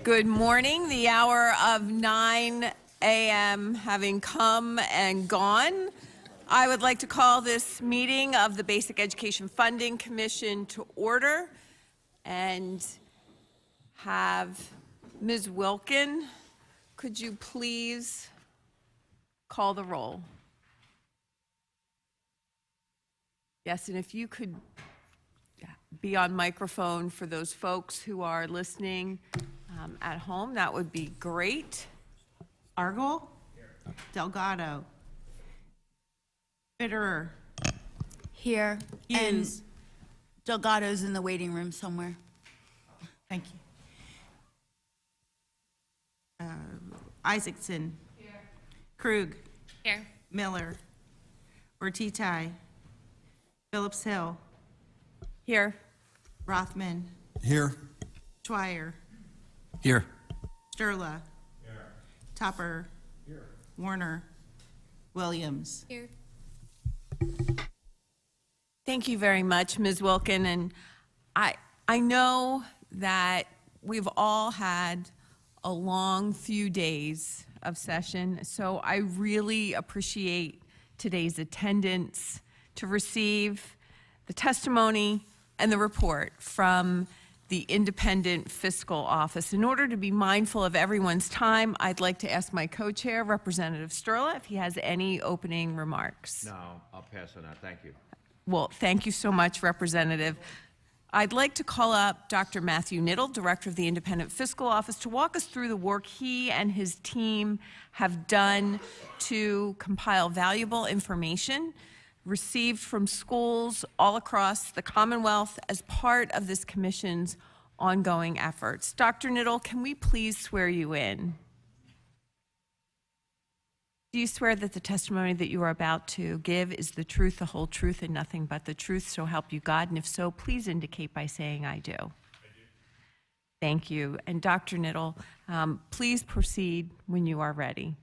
Good morning. The hour of 9 a.m. having come and gone, I would like to call this meeting of the Basic Education Funding Commission to order and have Ms. Wilkin, could you please call the roll? Yes, and if you could be on microphone for those folks who are listening at home, that would be great. Argel? Here. Delgado? Bitterer? Here. Hughes? And Delgado's in the waiting room somewhere. Thank you. Isaacson? Here. Krug? Here. Miller? Ortitai? Phillips-Hill? Here. Rothman? Here. Schweier? Here. Sturla? Here. Topper? Here. Warner? Williams? Here. Thank you very much, Ms. Wilkin. And I know that we've all had a long few days of session, so I really appreciate today's attendance to receive the testimony and the report from the Independent Fiscal Office. In order to be mindful of everyone's time, I'd like to ask my co-chair, Representative Sturla, if he has any opening remarks. No, I'll pass on that. Thank you. Well, thank you so much, Representative. I'd like to call up Dr. Matthew Knittel, Director of the Independent Fiscal Office, to walk us through the work he and his team have done to compile valuable information received from schools all across the Commonwealth as part of this Commission's ongoing efforts. Dr. Knittel, can we please swear you in? Do you swear that the testimony that you are about to give is the truth, the whole truth, and nothing but the truth, so help you God? And if so, please indicate by saying I do. I do. Thank you. And Dr. Knittel, please proceed when you are ready.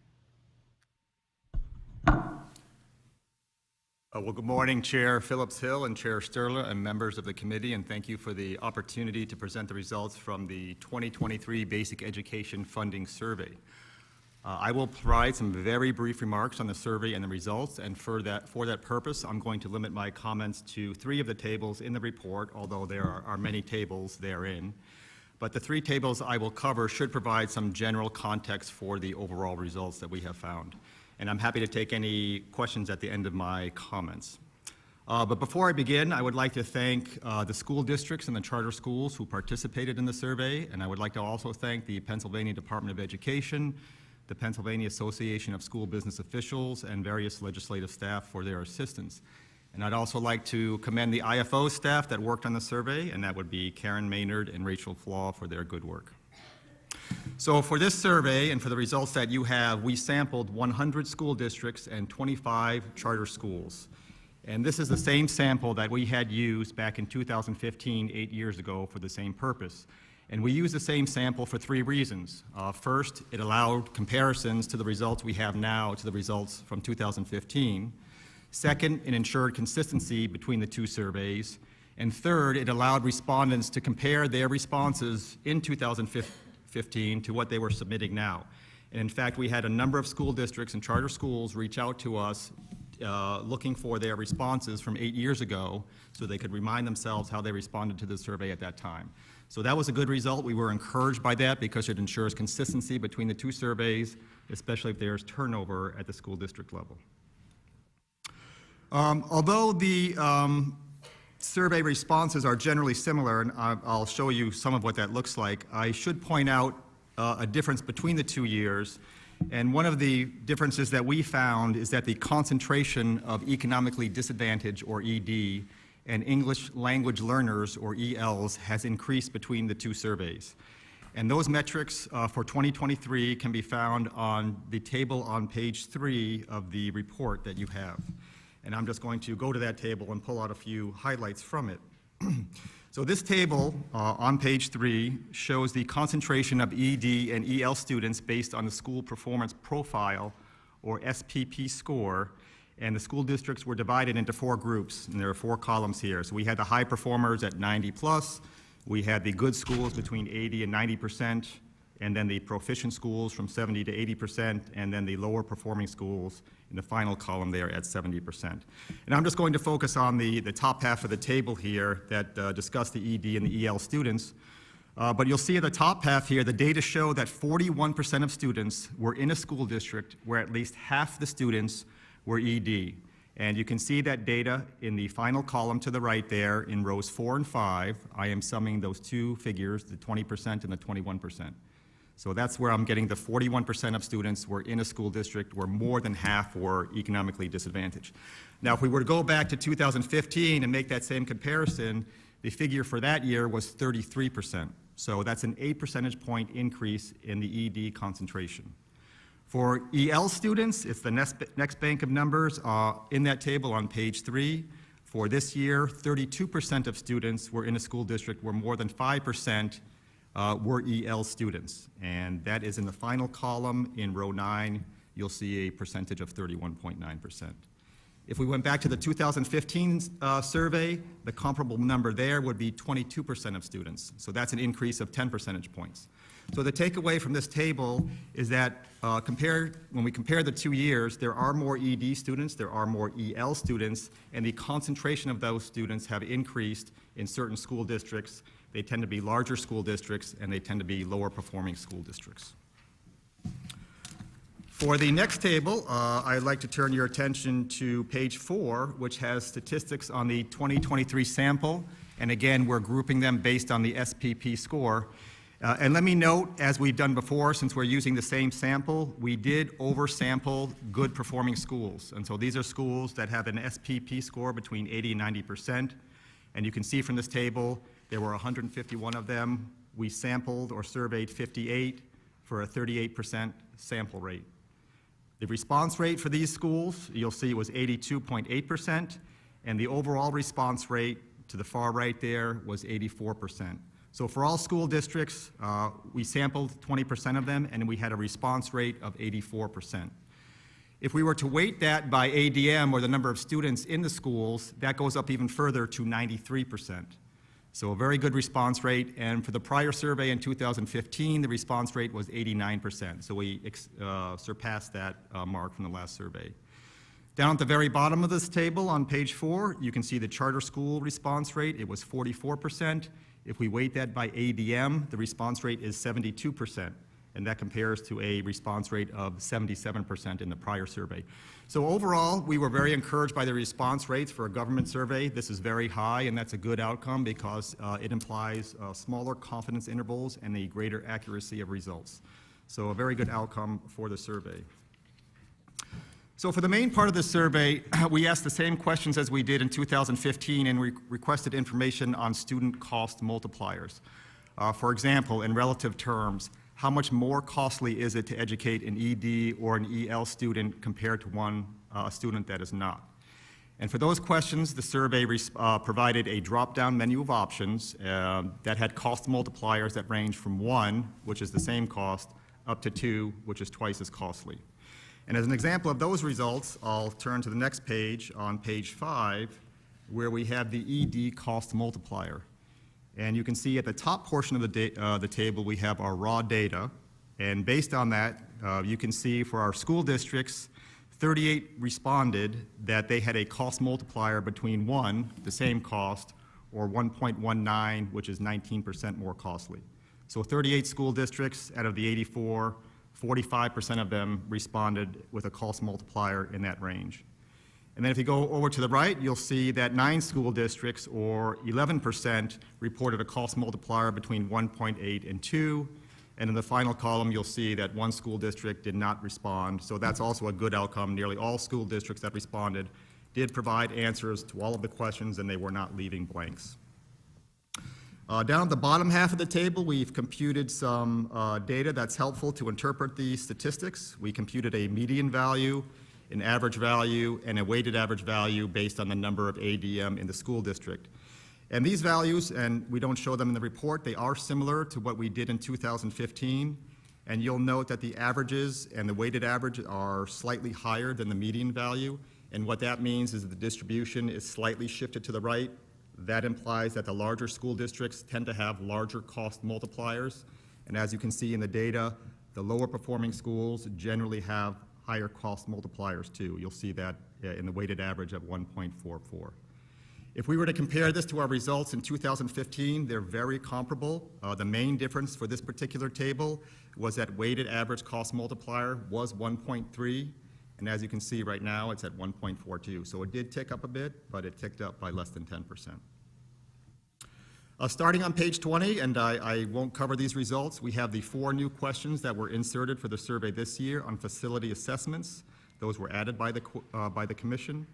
Well, good morning, Chair Phillips-Hill and Chair Sturla and members of the committee, and thank you for the opportunity to present the results from the 2023 Basic Education Funding Survey. I will provide some very brief remarks on the survey and the results, and for that purpose, I'm going to limit my comments to 3 of the tables in the report, although there are many tables therein. But the 3 tables I will cover should provide some general context for the overall results that we have found. And I'm happy to take any questions at the end of my comments. But before I begin, I would like to thank the school districts and the charter schools who participated in the survey, and I would like to also thank the Pennsylvania Department of Education, the Pennsylvania Association of School Business Officials, and various legislative staff for their assistance. And I'd also like to commend the IFO staff that worked on the survey, and that would be Karen Maynard and Rachel Flaw for their good work. So for this survey and for the results that you have, we sampled 100 school districts and 25 charter schools. And this is the same sample that we had used back in 2015, 8 years ago, for the same purpose. And we used the same sample for 3 reasons. First, it allowed comparisons to the results we have now to the results from 2015. Second, it ensured consistency between the 2 surveys. And third, it allowed respondents to compare their responses in 2015 to what they were submitting now. And in fact, we had a number of school districts and charter schools reach out to us looking for their responses from 8 years ago so they could remind themselves how they responded to the survey at that time. So that was a good result. We were encouraged by that because it ensures consistency between the 2 surveys, especially if there's turnover at the school district level. Although the survey responses are generally similar, and I'll show you some of what that looks like, I should point out a difference between the 2 years. And one of the differences that we found is that the concentration of economically disadvantaged, or ED, and English language learners, or ELs, has increased between the 2 surveys. And those metrics for 2023 can be found on the table on page 3 of the report that you have. And I'm just going to go to that table and pull out a few highlights from it. So this table on page 3 shows the concentration of ED and EL students based on the school performance profile, or SPP score, and the school districts were divided into 4 groups, and there are 4 columns here. So we had the high performers at 90+, we had the good schools between 80 and 90%, and then the proficient schools from 70 to 80%, and then the lower performing schools in the final column there at 70%. And I'm just going to focus on the top half of the table here that discuss the ED and the EL students. But you'll see at the top half here, the data show that 41% of students were in a school district where at least half the students were ED. And you can see that data in the final column to the right there in rows 4 and 5. I am summing those two figures, the 20% and the 21%. So that's where I'm getting the 41% of students were in a school district where more than half were economically disadvantaged. Now, if we were to go back to 2015 and make that same comparison, the figure for that year was 33%. So that's an 8 percentage point increase in the ED concentration. For EL students, it's the next bank of numbers in that table on page 3. For this year, 32% of students were in a school district where more than 5% were EL students. And that is in the final column in row 9. You'll see a percentage of 31.9%. If we went back to the 2015 survey, the comparable number there would be 22% of students. So that's an increase of 10 percentage points. So the takeaway from this table is that when we compare the 2 years, there are more ED students, there are more EL students, and the concentration of those students have increased in certain school districts. They tend to be larger school districts, and they tend to be lower performing school districts. For the next table, I'd like to turn your attention to page 4, which has statistics on the 2023 sample. And again, we're grouping them based on the SPP score. And let me note, as we've done before, since we're using the same sample, we did oversample good performing schools. And so these are schools that have an SPP score between 80 and 90%. And you can see from this table, there were 151 of them. We sampled or surveyed 58 for a 38% sample rate. The response rate for these schools, you'll see, was 82.8%, and the overall response rate to the far right there was 84%. So for all school districts, we sampled 20% of them, and we had a response rate of 84%. If we were to weight that by ADM, or the number of students in the schools, that goes up even further to 93%. So a very good response rate, and for the prior survey in 2015, the response rate was 89%. So we surpassed that mark from the last survey. Down at the very bottom of this table on page 4, you can see the charter school response rate. It was 44%. If we weight that by ADM, the response rate is 72%, and that compares to a response rate of 77% in the prior survey. So overall, we were very encouraged by the response rates for a government survey. This is very high, and that's a good outcome because it implies smaller confidence intervals and a greater accuracy of results. So a very good outcome for the survey. So for the main part of the survey, we asked the same questions as we did in 2015, and we requested information on student cost multipliers. For example, in relative terms, how much more costly is it to educate an ED or an EL student compared to a student that is not? And for those questions, the survey provided a drop-down menu of options that had cost multipliers that range from 1, which is the same cost, up to 2, which is twice as costly. And as an example of those results, I'll turn to the next page on page 5, where we have the ED cost multiplier. And you can see at the top portion of the table, we have our raw data. And based on that, you can see for our school districts, 38 responded that they had a cost multiplier between 1, the same cost, or 1.19, which is 19% more costly. So 38 school districts out of the 84, 45% of them responded with a cost multiplier in that range. And then if you go over to the right, you'll see that 9 school districts, or 11%, reported a cost multiplier between 1.8 and 2. And in the final column, you'll see that 1 school district did not respond. So that's also a good outcome. Nearly all school districts that responded did provide answers to all of the questions, and they were not leaving blanks. Down at the bottom half of the table, we've computed some data that's helpful to interpret these statistics. We computed a median value, an average value, and a weighted average value based on the number of ADM in the school district. And these values, and we don't show them in the report, they are similar to what we did in 2015. And you'll note that the averages and the weighted average are slightly higher than the median value. And what that means is that the distribution is slightly shifted to the right. That implies that the larger school districts tend to have larger cost multipliers, And as you can see in the data, the lower performing schools generally have higher cost multipliers too. You'll see that in the weighted average of 1.44. If we were to compare this to our results in 2015, they're very comparable. The main difference for this particular table was that weighted average cost multiplier was 1.3, and as you can see right now, it's at 1.42. So it did tick up a bit, but it ticked up by less than 10%. Starting on page 20, and I won't cover these results, we have the 4 new questions that were inserted for the survey this year on facility assessments. Those were added by the commission.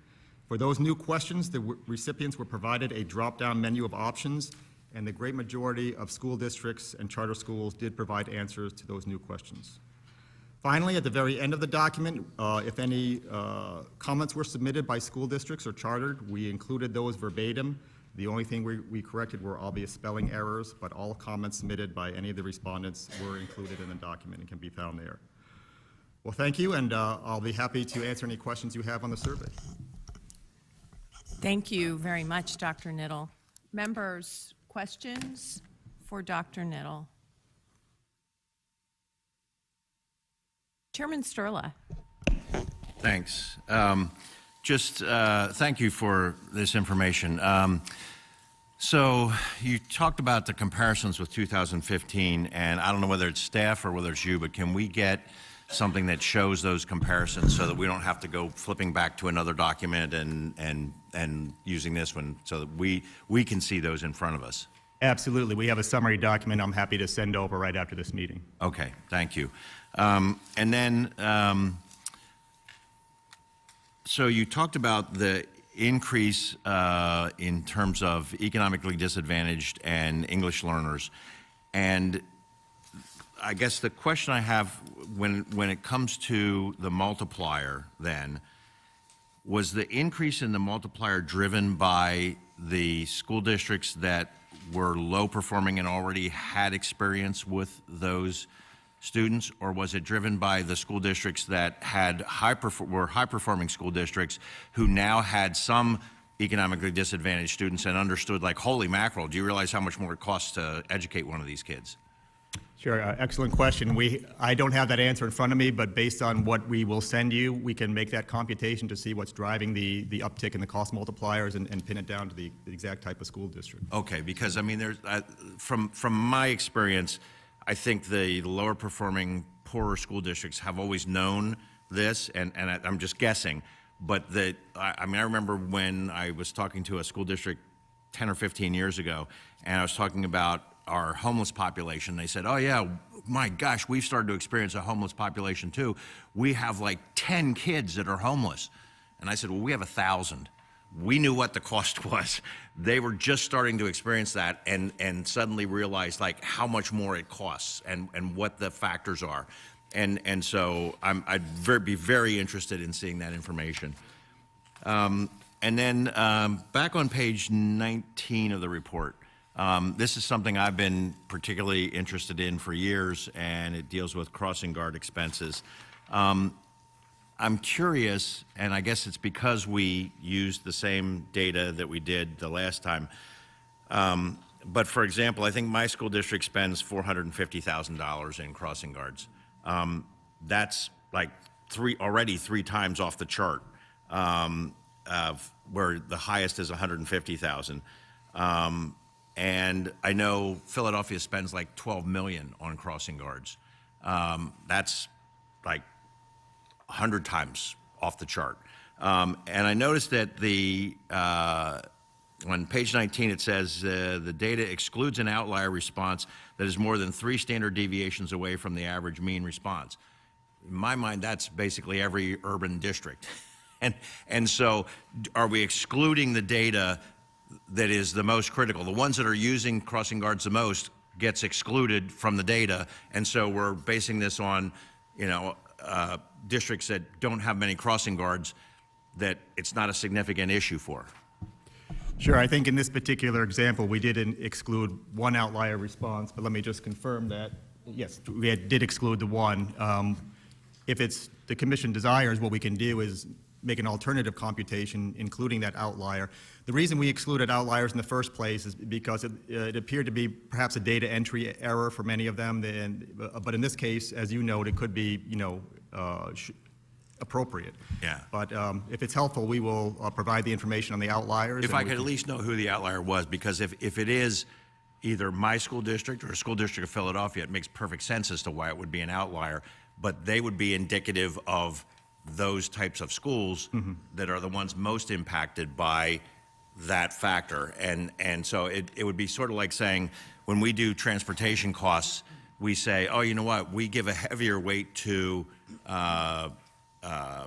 For those new questions, the recipients were provided a drop-down menu of options, and the great majority of school districts and charter schools did provide answers to those new questions. Finally, at the very end of the document, if any comments were submitted by school districts or chartered, we included those verbatim. The only thing we corrected were obvious spelling errors, but all comments submitted by any of the respondents were included in the document and can be found there. Well, thank you, and I'll be happy to answer any questions you have on the survey. Thank you very much, Dr. Knittel. Members, questions for Dr. Knittel? Chairman Sterla. Thanks. Thank you for this information. So you talked about the comparisons with 2015, and I don't know whether it's staff or whether it's you, but can we get something that shows those comparisons so that we don't have to go flipping back to another document and using this one so that we can see those in front of us? Absolutely. We have a summary document I'm happy to send over right after this meeting. Okay, thank you. And then, so you talked about the increase in terms of economically disadvantaged and English learners. And I guess the question I have when it comes to the multiplier then, was the increase in the multiplier driven by the school districts that were low performing and already had experience with those students, or was it driven by the school districts that had were high performing school districts who now had some economically disadvantaged students and understood, like, holy mackerel, do you realize how much more it costs to educate one of these kids? Sure, excellent question. I don't have that answer in front of me, but based on what we will send you, we can make that computation to see what's driving the uptick in the cost multipliers and pin it down to the exact type of school district. Okay, because I mean, there's from my experience, I think the lower performing, poorer school districts have always known this, and I'm just guessing, but I mean, I remember when I was talking to a school district 10 or 15 years ago, and I was talking about our homeless population. They said, oh yeah, my gosh, we've started to experience a homeless population too. We have like 10 kids that are homeless. And I said, well, we have 1,000. We knew what the cost was. They were just starting to experience that and suddenly realized like how much more it costs and what the factors are. And so I'd be very interested in seeing that information. And then back on page 19 of the report, this is something I've been particularly interested in for years, and it deals with crossing guard expenses. I'm curious, and I guess it's because we used the same data that we did the last time, but for example, I think my school district spends $450,000 in crossing guards. That's like already three times off the chart, where the highest is $150,000. And I know Philadelphia spends like $12 million on crossing guards. That's like 100 times off the chart. And I noticed that on page 19 it says the data excludes an outlier response that is more than 3 standard deviations away from the average mean response. In my mind, that's basically every urban district. And so are we excluding the data that is the most critical? The ones that are using crossing guards the most gets excluded from the data, and so we're basing this on, districts that don't have many crossing guards that it's not a significant issue for. Sure, I think in this particular example, we didn't exclude one outlier response, but let me just confirm that, yes, we did exclude the one. If it's the commission desires, what we can do is make an alternative computation, including that outlier. The reason we excluded outliers in the first place is because it appeared to be perhaps a data entry error for many of them, but in this case, as you noted, it could be, appropriate. Yeah. But if it's helpful, we will provide the information on the outliers. If and I we could at can- least know who the outlier was, because if it is either my school district or a school district of Philadelphia, it makes perfect sense as to why it would be an outlier, but they would be indicative of those types of schools that are the ones most impacted by that factor. And so it would be sort of like saying, when we do transportation costs, we say, oh, you know what, we give a heavier weight to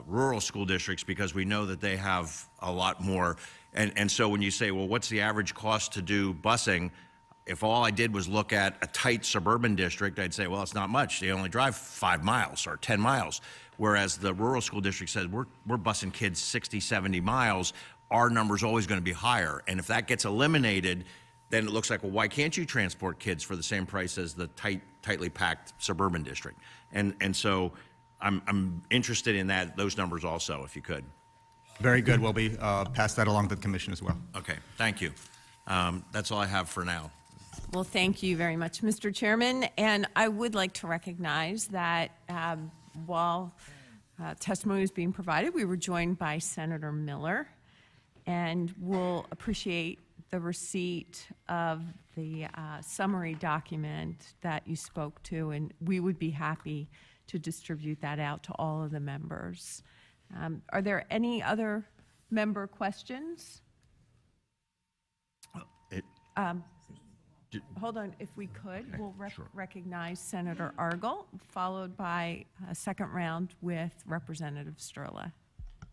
rural school districts because we know that they have a lot more. And so when you say, well, what's the average cost to do busing? If all I did was look at a tight suburban district, I'd say, well, it's not much. They only drive 5 miles or 10 miles. Whereas the rural school district says, we're busing kids 60, 70 miles. Our number's always going to be higher. And if that gets eliminated, then it looks like, well, why can't you transport kids for the same price as the tightly packed suburban district? And so I'm interested in those numbers also, if you could. Very good. We'll be pass that along to the commission as well. Okay, thank you. That's all I have for now. Well, thank you very much, Mr. Chairman. And I would like to recognize that while testimony was being provided, we were joined by Senator Miller, and we'll appreciate the receipt of the summary document that you spoke to, and we would be happy to distribute that out to all of the members. Are there any other member questions? Hold on, if we could, we'll recognize Senator Argel, followed by a second round with Representative Sturla.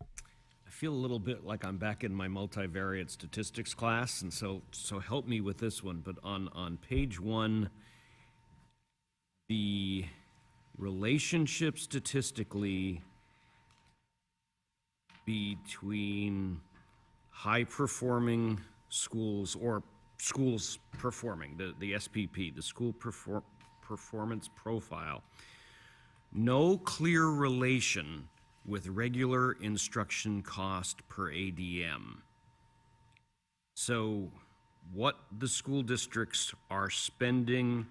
I feel a little bit like I'm back in my multivariate statistics class, and so help me with this one. But on page 1, the relationship statistically between high-performing schools or schools performing, the SPP, the school performance profile, no clear relation with regular instruction cost per ADM. So what the school districts are spending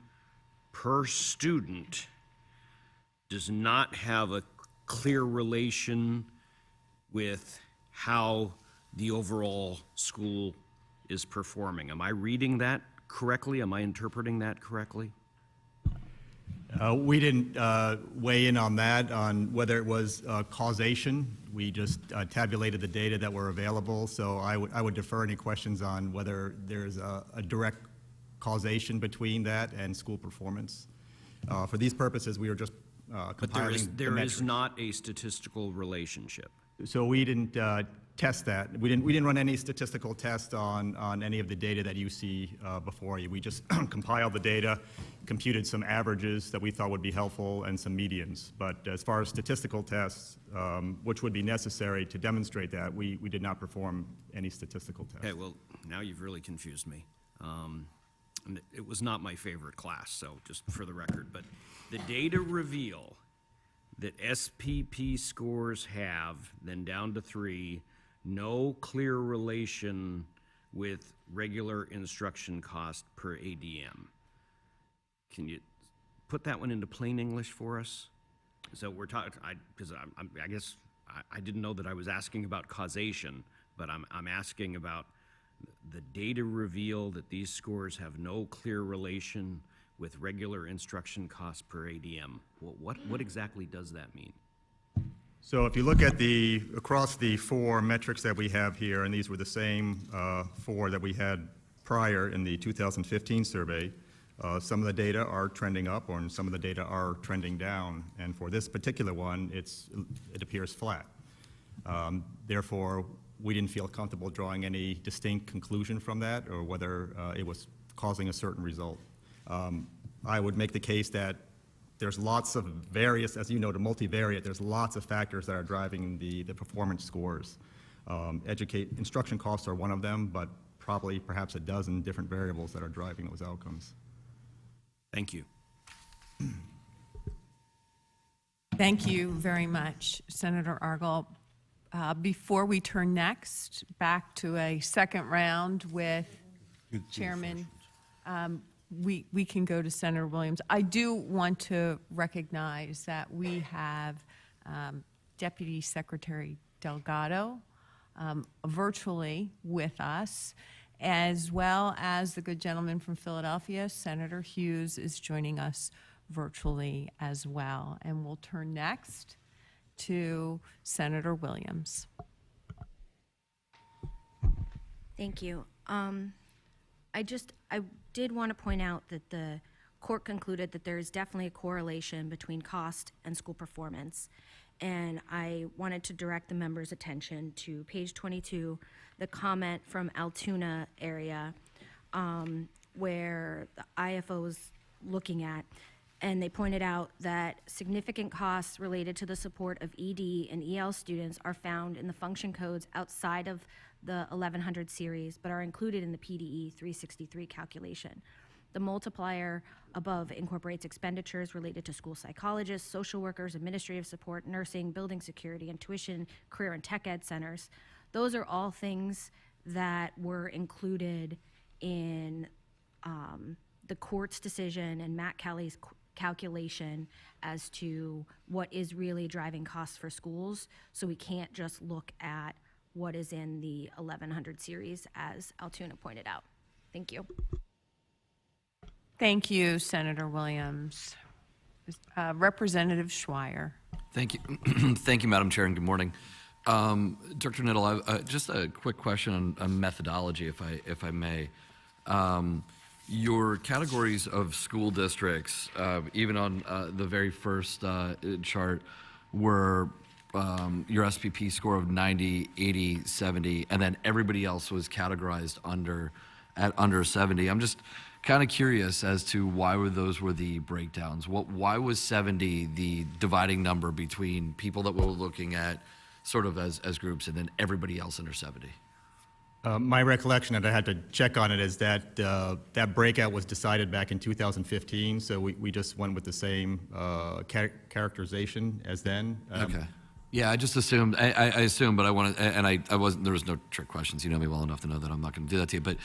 per student does not have a clear relation with how the overall school is performing. Am I reading that correctly? Am I interpreting that correctly? We didn't weigh in on that, on whether it was causation. We just tabulated the data that were available, so I would defer any questions on whether there's a direct causation between that and school performance. For these purposes, we were just compiling But there metrics. is not a statistical relationship. So we didn't test that. We didn't run any statistical tests on any of the data that you see before you. We just compiled the data, computed some averages that we thought would be helpful, and some medians. But as far as statistical tests, which would be necessary to demonstrate that, we did not perform any statistical tests. Okay, well, now you've really confused me. And it was not my favorite class, so just for the record. But the data reveal that SPP scores have, then down to 3, no clear relation with regular instruction cost per ADM. Can you put that one into plain English for us? So we're talking, because I guess I didn't know that I was asking about causation, but I'm asking about the data reveal that these scores have no clear relation with regular instruction cost per ADM. What exactly does that mean? So if you look at across the 4 metrics that we have here, and these were the same 4 that we had prior in the 2015 survey, some of the data are trending up, or some of the data are trending down. And for this particular one, it appears flat. Therefore, we didn't feel comfortable drawing any distinct conclusion from that, or whether it was causing a certain result. I would make the case that there's lots of various, as you know, to multivariate, there's lots of factors that are driving the performance scores. Instruction costs are one of them, but probably perhaps a dozen different variables that are driving those outcomes. Thank you. Thank you very much, Senator Argel. before we turn next back to a second round with Chairman, we can go to Senator Williams. I do want to recognize that we have Deputy Secretary Delgado virtually with us, as well as the good gentleman from Philadelphia, Senator Hughes, is joining us virtually as well. And we'll turn next to Senator Williams. Thank you. I did want to point out that the court concluded that there is definitely a correlation between cost and school performance. And I wanted to direct the members' attention to page 22, the comment from Altoona area, where the IFO was looking at. And they pointed out that significant costs related to the support of ED and EL students are found in the function codes outside of the 1100 series, but are included in the PDE 363 calculation. The multiplier above incorporates expenditures related to school psychologists, social workers, administrative support, nursing, building security, and tuition, career and tech ed centers. Those are all things that were included in the court's decision and Matt Kelly's calculation as to what is really driving costs for schools. So we can't just look at what is in the 1100 series, as Altoona pointed out. Thank you. Thank you, Senator Williams. Representative Schweier. Thank you. Thank you, Madam Chair, and good morning. Dr. Knittel, just a quick question on methodology, if I may. Your categories of school districts, even on the very first chart, were your SPP score of 90, 80, 70, and then everybody else was categorized at under 70. I'm just kind of curious as to why those were the breakdowns. Why was 70 the dividing number between people that we're looking at sort of as groups and then everybody else under 70? My recollection, and I had to check on it, is that that breakout was decided back in 2015, so we just went with the same characterization as then. Okay. Yeah, I just assumed, I assumed, but I wanted, and I wasn't, there was no trick questions. You know me well enough to know that I'm not going to do that to you, but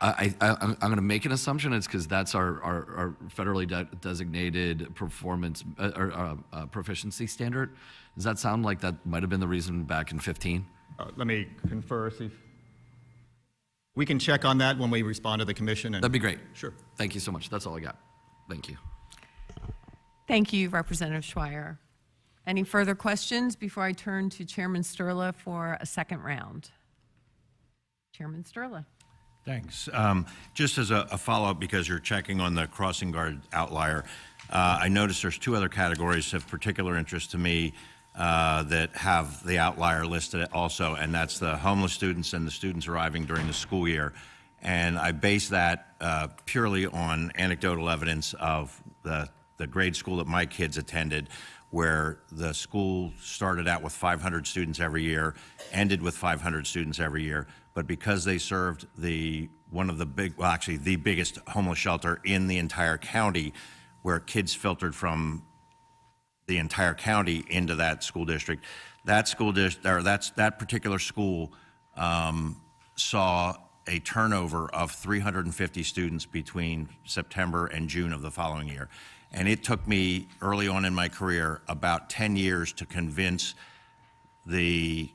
I'm going to make an assumption. It's because that's our federally designated performance or proficiency standard. Does that sound like that might have been the reason back in 15? Let me confer, see if we can check on that when we respond to the commission. That'd be great. Sure. Thank you so much. That's all I got. Thank you. Thank you, Representative Schweier. Any further questions before I turn to Chairman Sturla for a second round? Chairman Sturla. Thanks. Just as a follow-up, because you're checking on the crossing guard outlier, I noticed there's two other categories of particular interest to me that have the outlier listed also, and that's the homeless students and the students arriving during the school year. And I base that purely on anecdotal evidence of the grade school that my kids attended, where the school started out with 500 students every year, ended with 500 students every year, but because they served the biggest homeless shelter in the entire county, where kids filtered from the entire county into that school district, that particular school saw a turnover of 350 students between September and June of the following year. And it took me early on in my career about 10 years to convince the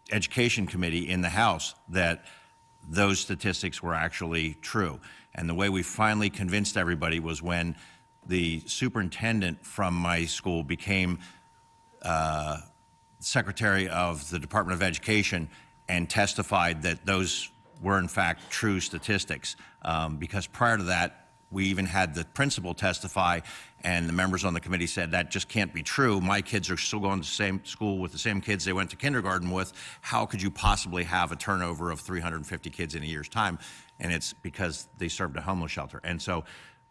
Education Committee in the House that those statistics were actually true. And the way we finally convinced everybody was when the superintendent from my school became secretary of the Department of Education and testified that those were in fact true statistics. Because prior to that, we even had the principal testify, and the members on the committee said that just can't be true. My kids are still going to the same school with the same kids they went to kindergarten with. How could you possibly have a turnover of 350 kids in a year's time? And it's because they served a homeless shelter. And so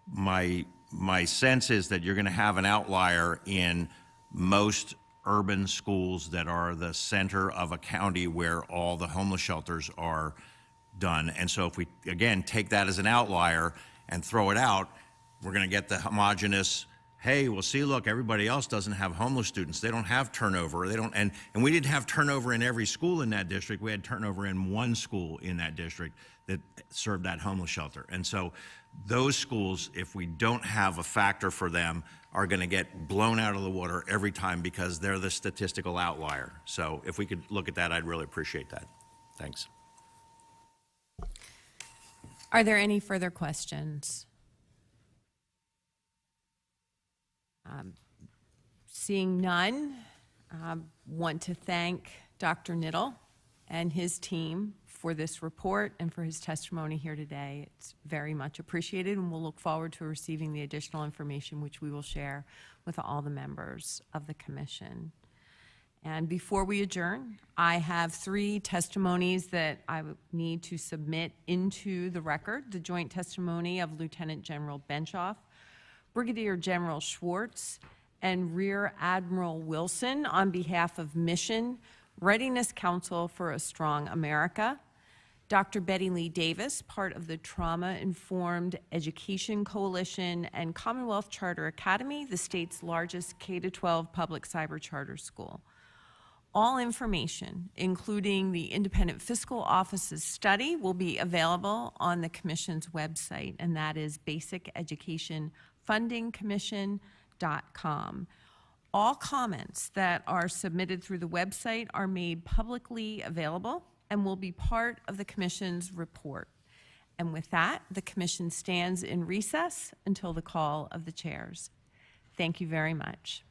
my sense is that you're going to have an outlier in most urban schools that are the center of a county where all the homeless shelters are done. And so if we, again, take that as an outlier and throw it out, we're going to get the homogeneous hey, well, see, look, everybody else doesn't have homeless students. They don't have turnover. They don't, and we didn't have turnover in every school in that district. We had turnover in one school in that district that served that homeless shelter. And so those schools, if we don't have a factor for them, are going to get blown out of the water every time because they're the statistical outlier. So if we could look at that, I'd really appreciate that. Thanks. Are there any further questions? Seeing none, want to thank Dr. Knittel and his team for this report and for his testimony here today. It's very much appreciated, and we'll look forward to receiving the additional information which we will share with all the members of the commission. And before we adjourn, I have 3 testimonies that I would need to submit into the record. The joint testimony of Lieutenant General Benchoff, Brigadier General Schwartz, and Rear Admiral Wilson on behalf of Mission Readiness Council for a Strong America. Dr. Betty Lee Davis, part of the Trauma Informed Education Coalition and Commonwealth Charter Academy, the state's largest K-12 public cyber charter school. All information, including the Independent Fiscal Office's study, will be available on the Commission's website, and that is basiceducationfundingcommission.com. All comments that are submitted through the website are made publicly available and will be part of the Commission's report. And with that, the Commission stands in recess until the call of the chairs. Thank you very much.